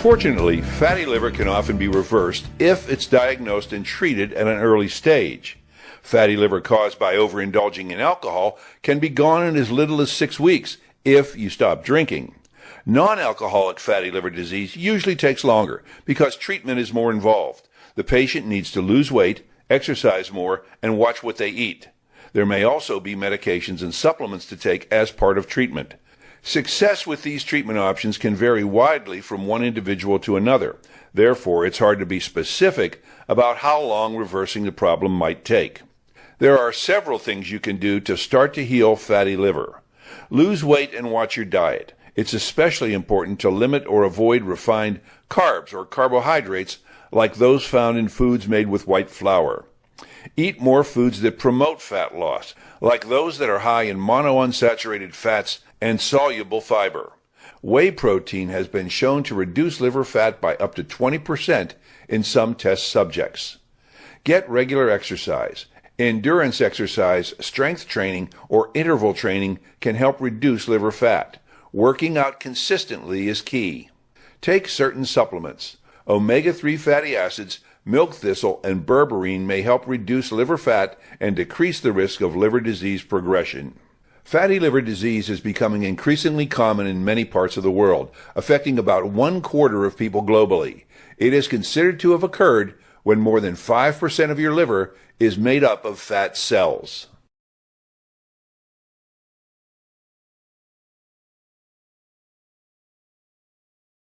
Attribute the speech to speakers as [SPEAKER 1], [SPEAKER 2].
[SPEAKER 1] Fortunately, fatty liver can often be reversed if it's diagnosed and treated at an early stage. Fatty liver caused by overindulging in alcohol can be gone in as little as 6 weeks if you stop drinking. Non-alcoholic fatty liver disease usually takes longer because treatment is more involved. The patient needs to lose weight, exercise more, and watch what they eat. There may also be medications and supplements to take as part of treatment. Success with these treatment options can vary widely from one individual to another. Therefore, it's hard to be specific about how long reversing the problem might take. There are several things you can do to start to heal fatty liver. Lose weight and watch your diet. It's especially important to limit or avoid refined carbs or carbohydrates like those found in foods made with white flour. Eat more foods that promote fat loss, like those that are high in monounsaturated fats and soluble fiber. Whey protein has been shown to reduce liver fat by up to 20% in some test subjects. Get regular exercise. Endurance exercise, strength training, or interval training can help reduce liver fat. Working out consistently is key. Take certain supplements. Omega-3 fatty acids, milk thistle, and berberine may help reduce liver fat and decrease the risk of liver disease progression. Fatty liver disease is becoming increasingly common in many parts of the world, affecting about 1/4 of people globally. It is considered to have occurred when more than 5% of your liver is made up of fat cells.